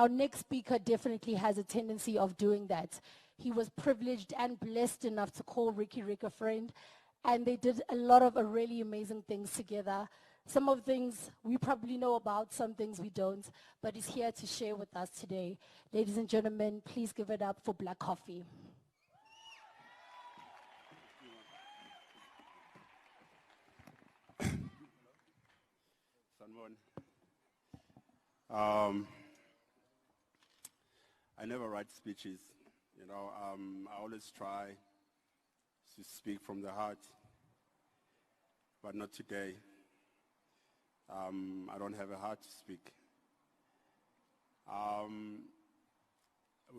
Our next speaker definitely has a tendency of doing that. He was privileged and blessed enough to call Riky a friend, and they did a lot of really amazing things together. Some of things we probably know about, some things we don't, but he's here to share with us today. Ladies and gentlemen, please give it up for Black Coffee. I never write speeches, I always try to speak from the heart, but not today. I don't have a heart to speak. We're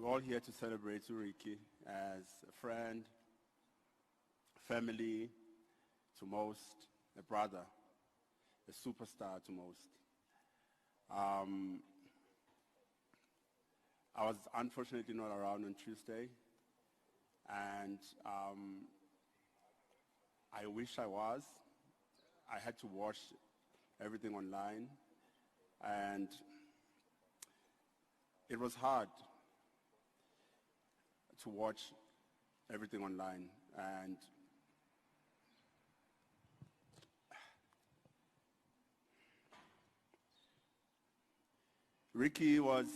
all here to celebrate Riky as a friend, family to most, a brother, a superstar to most. I was unfortunately not around on Tuesday, and I wish I was. I had to watch everything online, and it was hard to watch everything online. And Riky was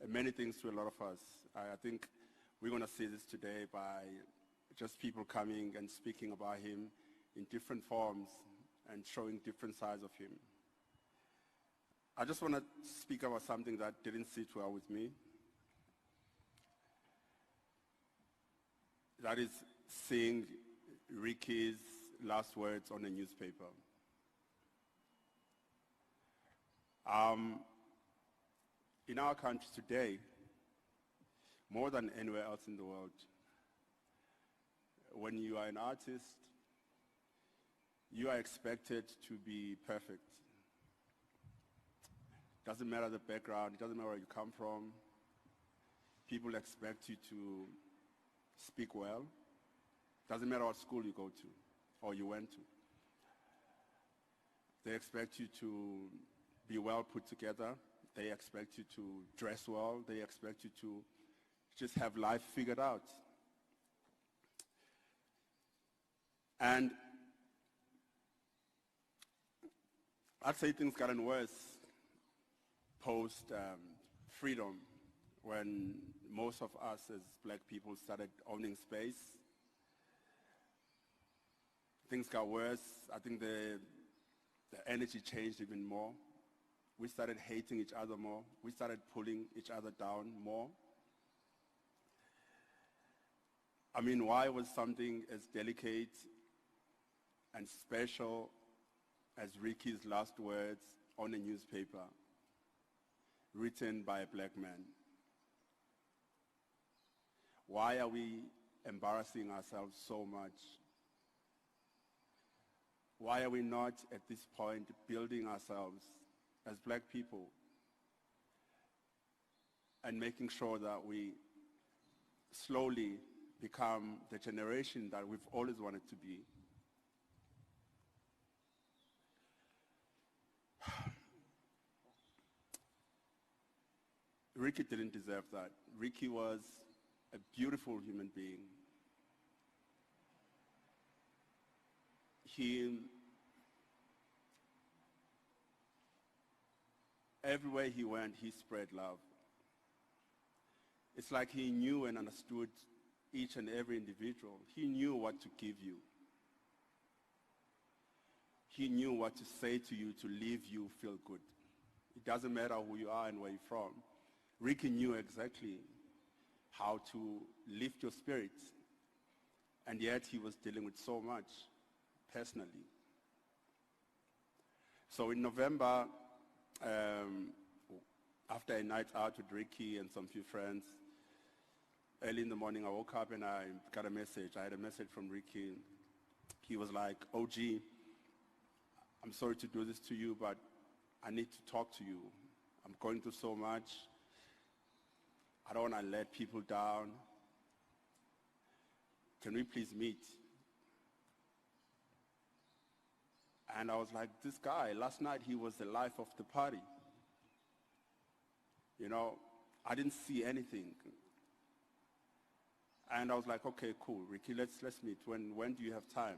many things to a lot of us. I think we're going to see this today by just people coming and speaking about him in different forms and showing different sides of him. I just want to speak about something that didn't sit well with me. That is seeing Riky's last words on a newspaper. In our country today, more than anywhere else in the world, when you are an artist, you are expected to be perfect. Doesn't matter the background, it doesn't matter where you come from. People expect you to speak well. Doesn't matter what school you go to or you went to. They expect you to be well put together. They expect you to dress well. They expect you to just have life figured out. And I'd say things gotten worse post-freedom, when most of us as black people started owning space. Things got worse. I think the energy changed even more. We started hating each other more. We started pulling each other down more. I mean, why was something as delicate and special as Riky's last words on a newspaper, written by a black man? Why are we embarrassing ourselves so much? Why are we not at this point building ourselves as black people and making sure that we slowly become the generation that we've always wanted to be? Riky didn't deserve that. Riky was a beautiful human being. Everywhere he went, he spread love. It's like he knew and understood each and every individual. He knew what to give you. He knew what to say to you to leave you feel good. It doesn't matter who you are and where you're from. Riky knew exactly how to lift your spirits, and yet he was dealing with so much personally. So in November, after a night out with Riky and some few friends, early in the morning I woke up and I got a message. I had a message from Riky. He was like, "OG, I'm sorry to do this to you, but I need to talk to you. I'm going through so much. I don't want to let people down. Can we please meet?" And I was like, this guy, last night he was the life of the party. You know, I didn't see anything. And I was like, okay, cool, Riky, let's meet. When do you have time?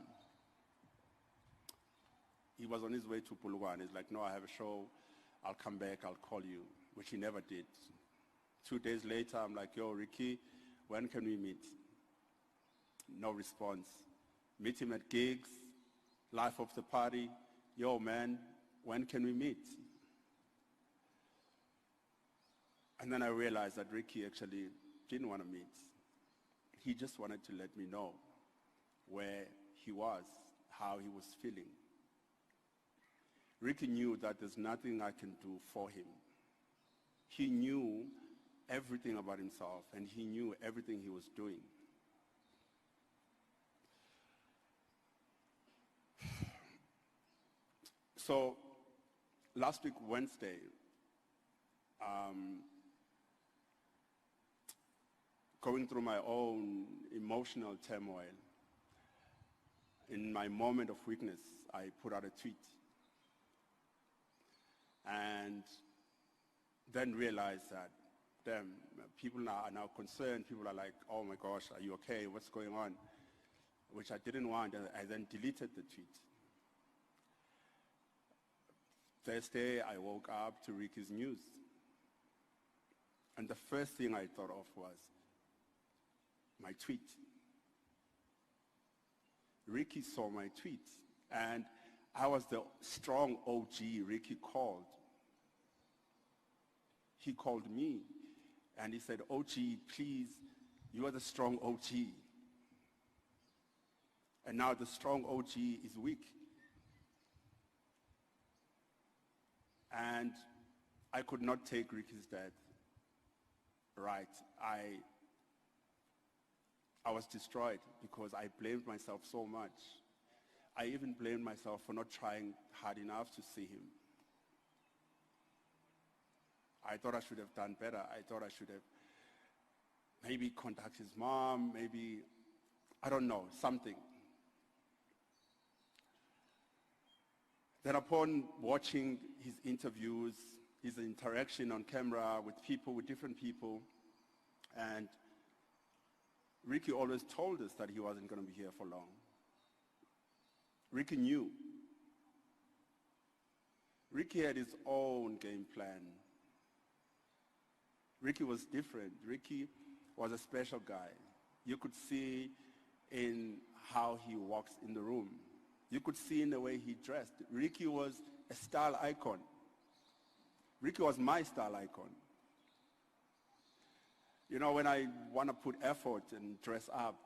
He was on his way to Polokwane. He's like, no, I have a show. I'll come back, I'll call you, which he never did. 2 days later, I'm like, yo, Riky, when can we meet? No response. Meet him at gigs, life of the party. Yo, man, when can we meet? And then I realized that Riky actually didn't want to meet. He just wanted to let me know where he was, how he was feeling. Riky knew that there's nothing I can do for him. He knew everything about himself, and he knew everything he was doing. So last week, Wednesday, going through my own emotional turmoil, in my moment of weakness, I put out a tweet. And then realized that, damn, people are now concerned. People are like, oh my gosh, are you okay? What's going on? Which I didn't want, and I then deleted the tweet. Thursday, I woke up to Riky's news. And the first thing I thought of was my tweet. Riky saw my tweet, and I was the strong OG Riky called. He called me, and he said, OG, please, you are the strong OG. And now the strong OG is weak. And I could not take Riky's death right. I was destroyed because I blamed myself so much. I even blamed myself for not trying hard enough to see him. I thought I should have done better. I thought I should have maybe contacted his mom, maybe, I don't know, something. Then upon watching his interviews, his interaction on camera with people, with different people, and Riky always told us that he wasn't going to be here for long. Riky knew. Riky had his own game plan. Riky was different. Riky was a special guy. You could see in how he walks in the room. You could see in the way he dressed. Riky was a style icon. Riky was my style icon. You know, when I want to put effort and dress up,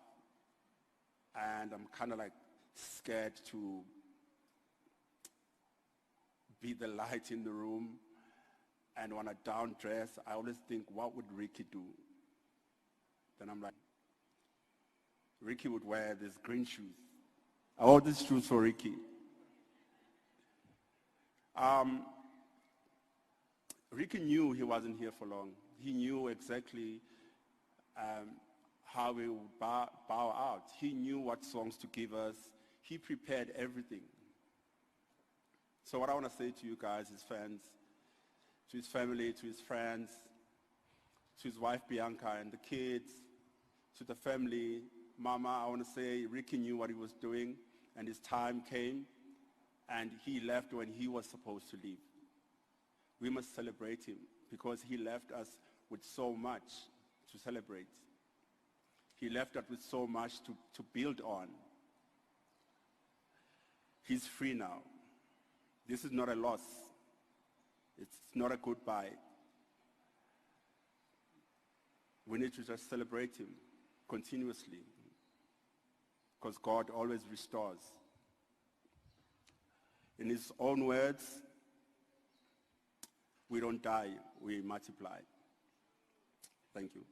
and I'm kind of like scared to be the light in the room, and when I down dress, I always think, what would Riky do? Then I'm like, Riky would wear these green shoes. I wore these shoes for Riky. Riky knew he wasn't here for long. He knew exactly how we would bow out. He knew what songs to give us. He prepared everything. So what I want to say to you guys, his fans, to his family, to his friends, to his wife Bianca and the kids, to the family, Mama, I want to say Riky knew what he was doing, and his time came, and he left when he was supposed to leave. We must celebrate him because he left us with so much to celebrate. He left us with so much to build on. He's free now. This is not a loss. It's not a goodbye. We need to just celebrate him continuously because God always restores. In his own words, we don't die, we multiply. Thank you.